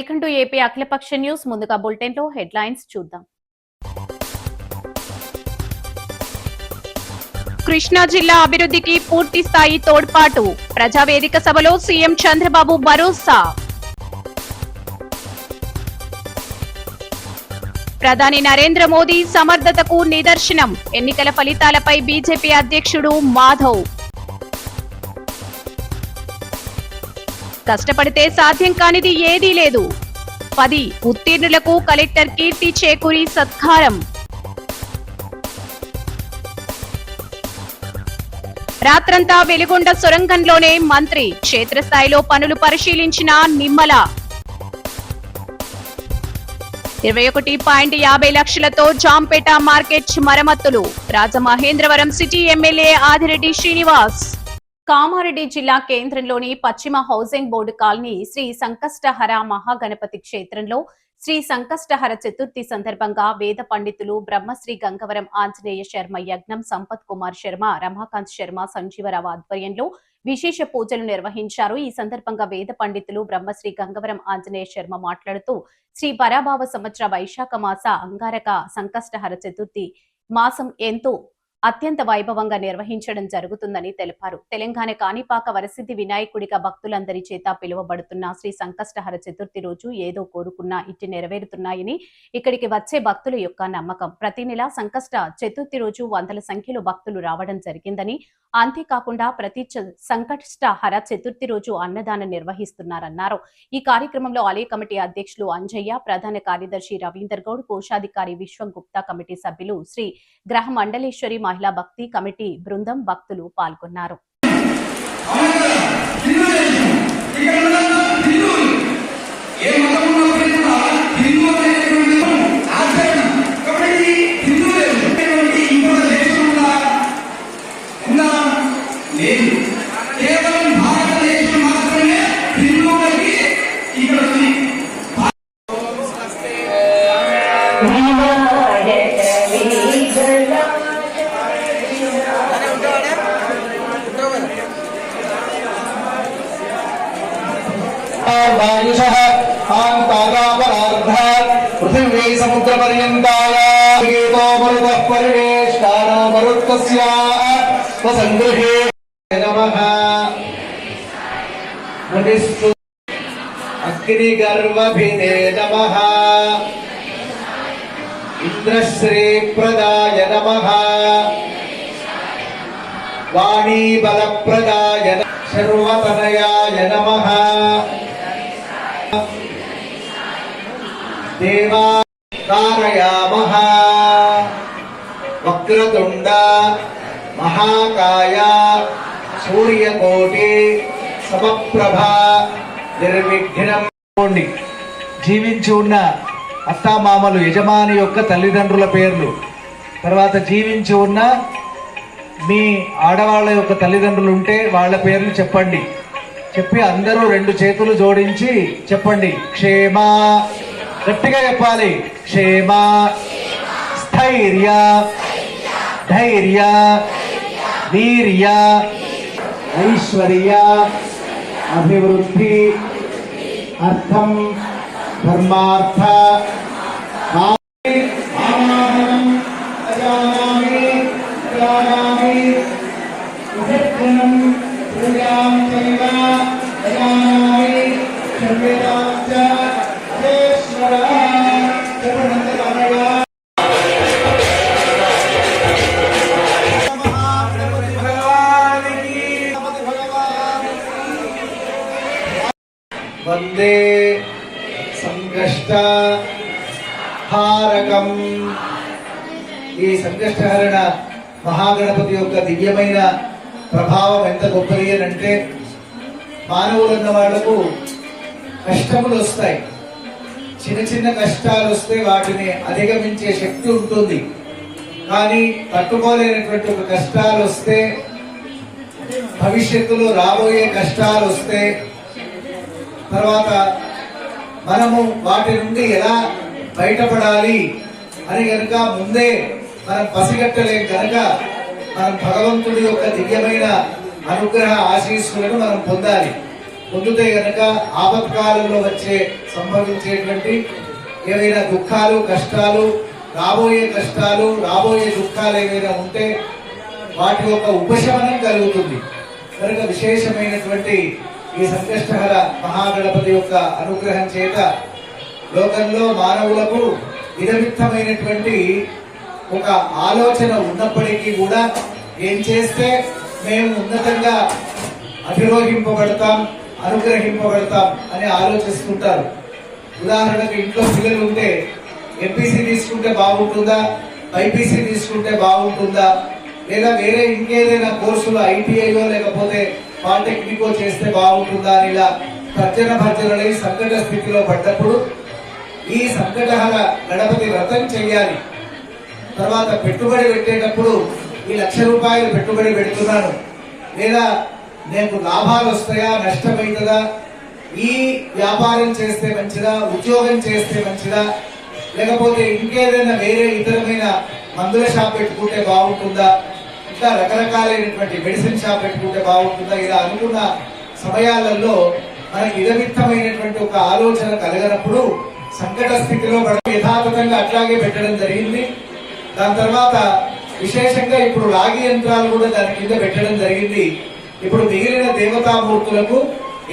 Welcome to AP అఖిలపక్ష news. ముందుగా bulletin లో హెడ్లైన్స్ చూద్దాం. కృష్ణా జిల్లా అభివృద్ధికి పూర్తి స్థాయి తోడ్పాటు. ప్రజావేదిక సభలో సీఎం చంద్రబాబు భరోసా. ప్రధాని నరేంద్ర మోదీ సమర్థతకు నిదర్శనం. ఎన్నికల ఫలితాలపై బీజేపీ అధ్యక్షుడు మాధవ్. కష్టపడితే సాధ్యం కానిది ఏదీ లేదు. 10 ఉత్తీర్ణులకు కలెక్టర్ కీర్తి చేకూరి సత్కారం. రాత్రంతా వెలిగొండ సొరంగంలోనే మంత్రి. క్షేత్రస్థాయిలో పనులు పరిశీలించిన నిమ్మల. 21.50 లక్షలతో జాంపేట మార్కెట్ మరమ్మతులు. Rajamahendravaram city MLA Adireddy Srinivas. కామారెడ్డి జిల్లా కేంద్రంలోని పశ్చిమ housing board colony Sri Sankashtahara Mahaganapati క్షేత్రంలో శ్రీ సంకష్టహర చతుర్థి సందర్భంగా వేద పండితులు బ్రహ్మశ్రీ గంగవరం ఆంజనేయ శర్మ యజ్ఞం సంపత్ కుమార్ శర్మ, రమాకాంత్ శర్మ, సంజీవరావు ఆధ్వర్యంలో విశేష పూజలు నిర్వహించారు. ఈ సందర్భంగా వేద పండితులు బ్రహ్మశ్రీ గంగవరం ఆంజనేయ శర్మ మాట్లాడుతూ శ్రీ పరాభావ సంవత్సర వైశాఖ మాస అంగారక సంకష్టహర చతుర్థి మాసం అత్యంత వైభవంగా నిర్వహించడం జరుగుతుందని తెలిపారు. తెలంగాణ కాణిపాక వరసిద్ధి వినాయకుడిగా భక్తులందరి చేత పిలువబడుతున్న శ్రీ సంకష్టహర చతుర్థి రోజు ఏదో కోరుకున్నా ఇట్టి నెరవేరుతున్నాయని ఇక్కడికి వచ్చే భక్తుల యొక్క నమ్మకం. ప్రతి నెల సంకష్ట చతుర్థి రోజు వందల సంఖ్యలో భక్తులు రావడం జరిగిందని, అంతేకాకుండా ప్రతి సంకష్టహర చతుర్థి రోజు అన్నదానం నిర్వహిస్తున్నారన్నారు. ఈ కార్యక్రమంలో ఆలయ కమిటీ అధ్యక్షులు అంజయ్య, ప్రధాన కార్యదర్శి రవీందర్ గౌడ్, కోశాధికారి విశ్వం గుప్తా, కమిటీ సభ్యులు శ్రీ గ్రహ మండలేశ్వరి మహిళా భక్తి కమిటీ బృందం, భక్తులు పాల్గొన్నారు. पृथिवी समुद्र पर्यन्ताय गीतो मरुतः परिवेष्टानो मरुत्तस्य स्वसंगृहे नमः मुनिस्तु अग्निगर्वभिदे नमः इंद्रश्री प्रदाय नमः वाणी बलप्रदाय सर्वतनयाय नमः देवा कारयामः वक्रतुंड महाकाय सूर्यकोटि समप्रभा निर्विघ्नं. జీవించి ఉన్న అత్తామామలు యజమాని యొక్క తల్లిదండ్రుల పేర్లు, తర్వాత జీవించి ఉన్న మీ ఆడవాళ్ళ యొక్క తల్లిదండ్రులు ఉంటే వాళ్ళ పేర్లు చెప్పండి. చెప్పి అందరూ 2 చేతులు జోడించి చెప్పండి. క్షేమ, గట్టిగా చెప్పాలి. క్షేమ, స్థైర్య, ధైర్య, వీర్య, ఐశ్వర్య, అభివృద్ధి, అర్థం, ధర్మార్థ, వందే సంకష్టహారకం. ఈ సంకష్టహరణ మహాగణపతి యొక్క దివ్యమైన ప్రభావం ఎంత గొప్పది అంటే, మానవులున్న వాళ్లకు కష్టములు వస్తాయి. చిన్న చిన్న కష్టాలు వస్తే వాటిని అధిగమించే శక్తి ఉంటుంది. కానీ తట్టుకోలేనటువంటి ఒక కష్టాలు వస్తే, భవిష్యత్తులో రాబోయే కష్టాలు వస్తే, తర్వాత మనము వాటి నుండి ఎలా బయటపడాలి అని కనుక ముందే మనం పసిగట్టలేం కనుక మనం భగవంతుడి యొక్క దివ్యమైన అనుగ్రహ ఆశీస్సులను మనం పొందాలి. పొందితే గనక ఆపత్కాలంలో సంభవించేటువంటి ఏవైనా దుఃఖాలు కష్టాలు రాబోయే దుఃఖాలు ఏవైనా ఉంటే వాటి యొక్క ఉపశమనం కలుగుతుంది. కనుక విశేషమైనటువంటి ఈ సంకష్టహర మహాగణపతి యొక్క అనుగ్రహం చేత లోకంలో మానవులకు విధవిత్తమైనటువంటి ఒక ఆలోచన ఉన్నప్పటికీ కూడా ఏం చేస్తే మేము ఉన్నతంగా అధిరోహింపబడతాం, అనుగ్రహింపబడతాం అని ఆలోచిస్తుంటారు. ఉదాహరణకు ఇంట్లో పిల్లలు ఉంటే ఎంపీసీ తీసుకుంటే బాగుంటుందా, బైపీసీ తీసుకుంటే బాగుంటుందా, లేదా వేరే ఇంకేదైనా కోర్సులు ఐటీఐలో లేకపోతే పాలిటెక్నికో చేస్తే బాగుంటుందా అని ఇలా భర్జనలై సంకట స్థితిలో పడ్డప్పుడు ఈ సంకటహర గణపతి వ్రతం చెయ్యాలి. తర్వాత పెట్టుబడి పెట్టేటప్పుడు ఈ 1,00,000 రూపాయలు పెట్టుబడి పెడుతున్నాను, లేదా నాకు లాభాలు వస్తాయా నష్టమవుతుందా, ఈ వ్యాపారం చేస్తే మంచిదా, ఉద్యోగం చేస్తే మంచిదా, లేకపోతే ఇంకేదైనా వేరే ఇతరమైన మందుల షాప్ పెట్టుకుంటే బాగుంటుందా, ఇంకా రకరకాలైనటువంటి మెడిసిన్ షాప్ పెట్టుకుంటే బాగుంటుందా, ఇలా అనుకున్న సమయాలలో మనకి ఇదమిత్తమైనటువంటి ఒక ఆలోచన కలగనప్పుడు సంకట స్థితిలో యథాతథంగా అట్లాగే పెట్టడం జరిగింది. దాని తర్వాత విశేషంగా ఇప్పుడు రాగి యంత్రాలు కూడా దాని కింద పెట్టడం జరిగింది. ఇప్పుడు మిగిలిన దేవతామూర్తులకు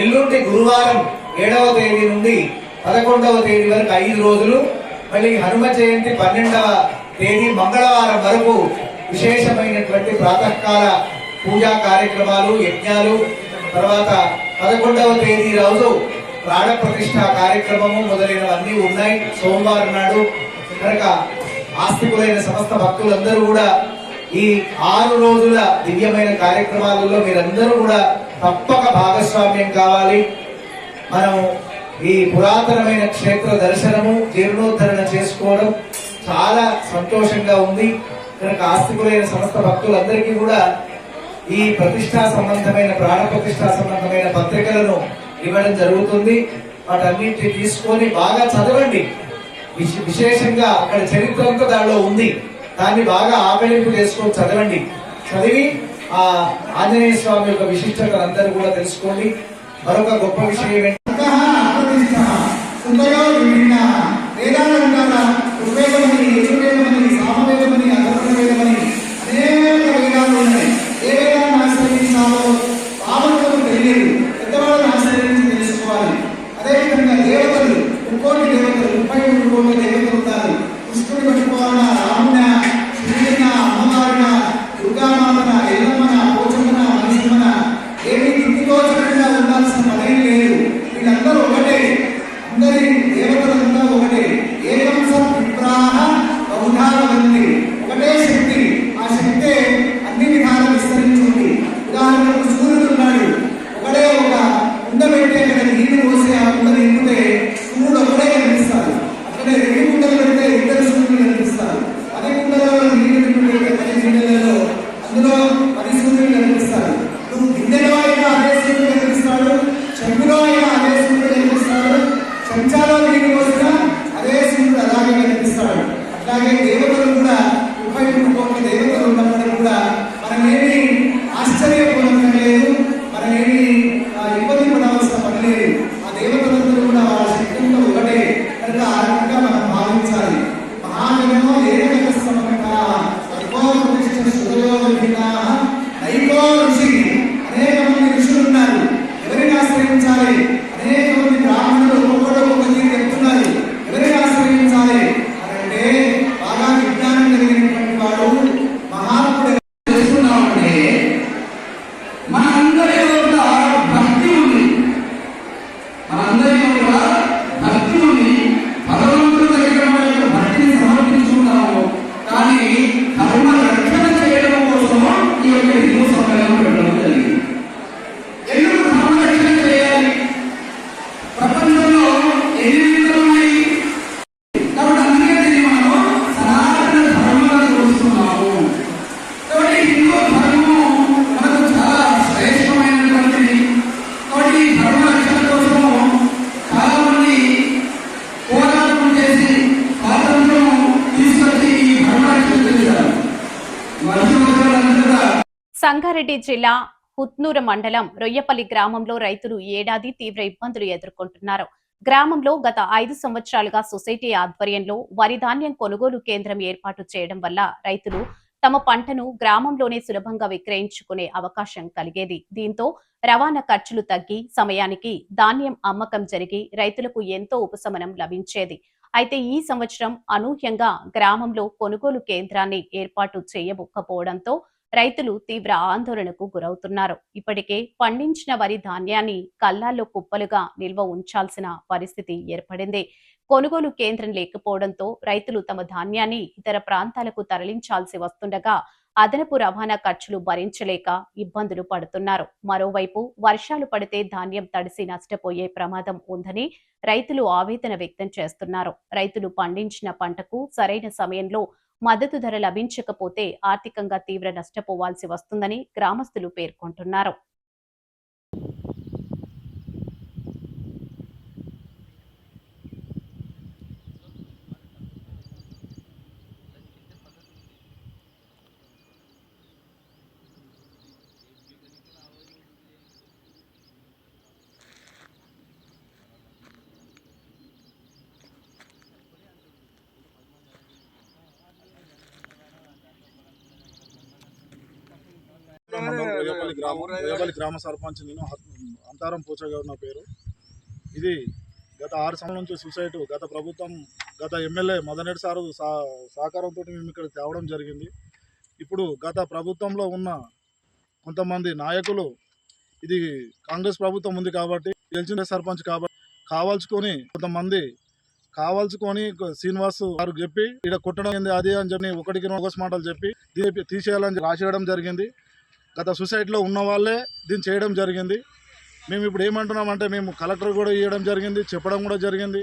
ఎల్లుండి గురువారం 7వ తేదీ నుండి 11వ తేదీ వరకు 5 రోజులు, మళ్ళీ హనుమ జయంతి 12వ తేదీ మంగళవారం వరకు విశేషమైనటువంటి ప్రాతకాల పూజా కార్యక్రమాలు, యజ్ఞాలు, తర్వాత 11వ తేదీ రోజు ప్రాణ ప్రతిష్ఠ కార్యక్రమము మొదలైనవన్నీ ఉన్నాయి సోమవారం నాడు. కనుక ఆస్తికులైన సమస్త భక్తులందరూ కూడా ఈ 6 రోజుల దివ్యమైన కార్యక్రమాలలో మీరందరూ కూడా తప్పక భాగస్వామ్యం కావాలి. మనం ఈ పురాతనమైన క్షేత్ర దర్శనము, జీర్ణోద్ధరణ చేసుకోవడం చాలా సంతోషంగా ఉంది. కనుక ఆస్తికులైన సమస్త భక్తులందరికీ కూడా ఈ ప్రతిష్టా సంబంధమైన ప్రాణ ప్రతిష్టా సంబంధమైన పత్రికలను ఇవ్వడం జరుగుతుంది. వాటన్నింటినీ తీసుకొని బాగా చదవండి. విశేషంగా అక్కడ చరిత్ర అంతా దానిలో ఉంది, దాన్ని బాగా ఆకలింపు చేసుకొని చదవండి. చదివి ఆ ఆంజనేయ స్వామి యొక్క విశిష్టత అందరూ కూడా తెలుసుకోండి. మరొక గొప్ప విషయం ఏంటంటే అదేవిధంగా దేవతలు 33 కోట్ల దేవతలు ఉంటారు. కృష్ణుడి పట్టుకోవాలన్నా, రామున, శ్రీన, అమ్మవారిన, దుర్గామాతన, ఎల్లమ్మన, పోచమ్మన, మనిషిమ్మన ఏమి ఇంటితో చక్కగా ఉండాల్సిన పని లేదు. వీళ్ళందరూ ఒకటే, అందరి దేవతలంతా ఒకటే. ఏకం సత్ప్రాహ బహుధారవంతి, ఒకటే శక్తి. ఆ శక్తే అన్ని విధాలు విస్తరించుంది. ఉదాహరణకు సూర్యుడు ఉన్నాడు, ఒకడే ఒక కుండ పెట్టి అక్కడ నీళ్లు పోసి ఆ కుండ నింపితే సూర్యుడు ఒకటే కనిపిస్తాడు. అక్కడే 2 కుండలు పెడితే 2 సూర్యులు కనిపిస్తారు. 10 కుండలలో నీళ్లు పెట్టి 10 గిన్నెలలో అందులో 10 సూర్యులు కనిపిస్తారు. నువ్వు గిన్నెలో అయినా అదే సూర్యుడు కనిపిస్తాడు, చెంబులో అయినా అదే సూర్యుడు కనిపిస్తాడు, చెంచాలో నీళ్లు పోసినా అదే సూర్యుడు అలాగే కనిపిస్తాడు. అట్లాగే దేవతలు కూడా 33 కోట్ల దేవతలు ఉన్నప్పటికీ కూడా మనమేమి ఆశ్చర్యపోవడం లేదు, మనమేమి ఇబ్బంది పడవలసిన పని లేదు. ఆ దేవతలందరూ కూడా వాళ్ళ శక్తులతో ఒకటే. కనుక ఆ రకంగా మనం భావించాలి. మహాగణో ఏకైక సమకట సర్వో ప్రతిష్ఠ సుదయో విభిన్నాః నైకో ఋషి. అనేక మంది ఋషులు ఉన్నారు, ఎవరిని ఆశ్రయించాలి? అనేక మంది బ్రాహ్మణులు ఒక్కొక్కరు ఒక తీరు చెప్తున్నారు, ఎవరిని ఆశ్రయించాలి అంటే బాగా విజ్ఞానం కలిగినటువంటి వాడు మహాత్ముడు. తెలుసుకున్నామంటే మనందరి కూడా భక్తి ఉంది, మనందరిలో కూడా భక్తి ఉంది. భగవంతుడి దగ్గర మన యొక్క భక్తిని సమర్పించుకున్నాము. కానీ ధర్మ రక్షణ చేయడం కోసం ఈ యొక్క హిందూ సమ్మేళనం పెట్టడం జరిగింది. ఎందుకు ధర్మ రక్షణ చేయాలి? ప్రపంచంలో ఎన్ని విధాలు ఉన్నాయి కాబట్టి అందుకే దీన్ని మనం సనాతన ధర్మాన్ని చూస్తున్నాము. కాబట్టి హిందూ ధర్మం మనకు చాలా శ్రేష్టమైనటువంటిది. కాబట్టి ఈ ధర్మ రక్షణ కోసం చాలా మంది పోరాటం చేసి స్వాతంత్రం తీసుకొచ్చి ఈ ధర్మ రక్షణ చేశారు. సంగారెడ్డి జిల్లా పుత్నూరు మండలం రొయ్యపల్లి గ్రామంలో రైతులు ఏడాది తీవ్ర ఇబ్బందులు ఎదుర్కొంటున్నారు. గ్రామంలో గత 5 సంవత్సరాలుగా సొసైటీ ఆధ్వర్యంలో వరి ధాన్యం కొనుగోలు కేంద్రం ఏర్పాటు చేయడం వల్ల రైతులు తమ పంటను గ్రామంలోనే సులభంగా విక్రయించుకునే అవకాశం కలిగేది. దీంతో రవాణా ఖర్చులు తగ్గి సమయానికి ధాన్యం అమ్మకం జరిగి రైతులకు ఎంతో ఉపశమనం లభించేది. అయితే ఈ సంవత్సరం అనూహ్యంగా గ్రామంలో కొనుగోలు కేంద్రాన్ని ఏర్పాటు చేయకపోవడంతో రైతులు తీవ్ర ఆందోళనకు గురవుతున్నారు. ఇప్పటికే పండించిన వరి ధాన్యాన్ని కల్లాల్లో కుప్పలుగా నిల్వ ఉంచాల్సిన పరిస్థితి ఏర్పడింది. కొనుగోలు కేంద్రం లేకపోవడంతో రైతులు తమ ధాన్యాన్ని ఇతర ప్రాంతాలకు తరలించాల్సి వస్తుండగా అదనపు రవాణా ఖర్చులు భరించలేక ఇబ్బందులు పడుతున్నారు. మరోవైపు వర్షాలు పడితే ధాన్యం తడిసి నష్టపోయే ప్రమాదం ఉందని రైతులు ఆవేదన వ్యక్తం చేస్తున్నారు. రైతులు పండించిన పంటకు సరైన సమయంలో మద్దతు ధర లభించకపోతే ఆర్థికంగా తీవ్ర నష్టపోవాల్సి వస్తుందని గ్రామస్తులు పేర్కొంటున్నారు. రొయ్యపల్లి గ్రామ సర్పంచ్ నేను అంతారం పోచగారు నా పేరు. ఇది గత 6 సంవత్సరాల నుంచి సొసైటీ గత ప్రభుత్వం గత ఎమ్మెల్యే మదనరెడ్డి సారు సహకారంతో మేము ఇక్కడ తేవడం జరిగింది. ఇప్పుడు గత ప్రభుత్వంలో ఉన్న కొంతమంది నాయకులు ఇది కాంగ్రెస్ ప్రభుత్వం ఉంది కాబట్టి గెలిచిన సర్పంచ్ కాబట్టి కొంతమంది కావాల్చుకొని శ్రీనివాస్ గారు చెప్పి ఇక్కడ కొట్టడం ఏంది అది అని చెప్పి ఒకటికి ఒక మాటలు చెప్పి తీసేయాలని రాసేయడం జరిగింది. గత సొసైటీలో ఉన్న వాళ్ళే దీన్ని చేయడం జరిగింది. మేము ఇప్పుడు ఏమంటున్నామంటే మేము కలెక్టర్ కూడా ఇవ్వడం జరిగింది, చెప్పడం కూడా జరిగింది.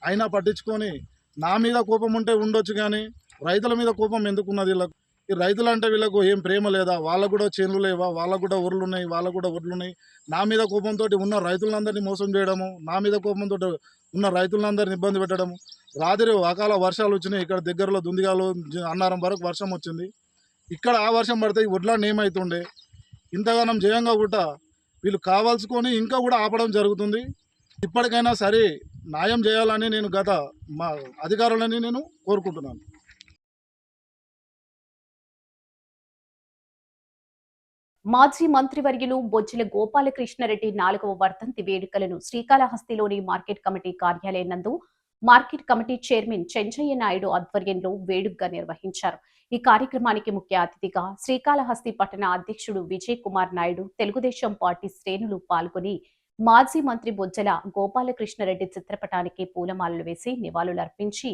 అయినా పట్టించుకొని నా మీద కోపం ఉంటే ఉండొచ్చు కానీ రైతుల మీద కోపం ఎందుకున్నది వీళ్ళకు? ఈ రైతులు అంటే వీళ్ళకు ఏం ప్రేమ లేదా? వాళ్ళకు కూడా చేనులు లేవా? వాళ్ళకు కూడా ఊర్లు ఉన్నాయి, వాళ్ళకు కూడా ఒడ్లు ఉన్నాయి. నా మీద కోపంతో ఉన్న రైతులందరినీ మోసం చేయడము, నా మీద కోపంతో ఉన్న రైతులందరినీ ఇబ్బంది పెట్టడము. రాత్రి అకాల వర్షాలు వచ్చినాయి. ఇక్కడ దగ్గరలో దుందిగాలు అన్నారం వరకు వర్షం వచ్చింది. ఇక్కడ ఆ వర్షం పడితే ఈ వడ్లన్నీ ఏమవుతుండే? ఇంతగానం జయంగా కూడా వీళ్ళు కావాల్సుకొని ఇంకా కూడా ఆపడం జరుగుతుంది. ఇప్పటికైనా సరే న్యాయం చేయాలని నేను మా అధికారులని నేను కోరుకుంటున్నాను. మాజీ మంత్రివర్యులు బొజ్జల గోపాలకృష్ణారెడ్డి 4వ వర్ధంతి వేడుకలను శ్రీకాళహస్తిలోని మార్కెట్ కమిటీ కార్యాలయం నందు market committee chairman Chenchaiah Naidu ఆధ్వర్యంలో వేడుకగా నిర్వహించారు. ఈ కార్యక్రమానికి ముఖ్య అతిథిగా శ్రీకాళహస్తి పట్టణ అధ్యక్షుడు విజయ్ కుమార్ నాయుడు, తెలుగుదేశం పార్టీ శ్రేణులు పాల్గొని మాజీ మంత్రి బొజ్జల గోపాలకృష్ణారెడ్డి చిత్రపటానికి పూలమాలలు వేసి నివాళులర్పించి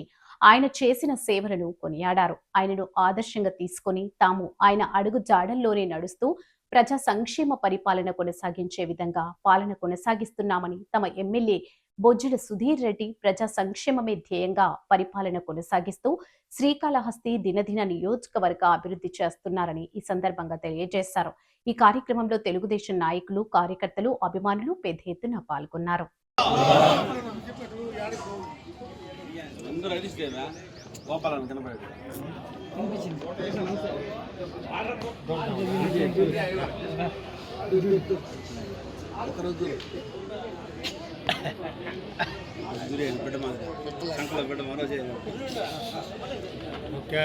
ఆయన చేసిన సేవలను కొనియాడారు. ఆయనను ఆదర్శంగా తీసుకుని తాము ఆయన అడుగు జాడల్లోనే నడుస్తూ ప్రజా సంక్షేమ పరిపాలన కొనసాగించే విధంగా పాలన కొనసాగిస్తున్నామని, తమ ఎమ్మెల్యే బొజ్జల సుధీర్ రెడ్డి ప్రజా సంక్షేమమే ధ్యేయంగా పరిపాలన కొనసాగిస్తూ శ్రీకాళహస్తి దినదిన నియోజకవర్గ అభివృద్ధి చేస్తున్నారని ఈ సందర్భంగా తెలియజేశారు. ఈ కార్యక్రమంలో తెలుగుదేశం నాయకులు, కార్యకర్తలు, అభిమానులు పెద్ద ఎత్తున పాల్గొన్నారు. ఓకే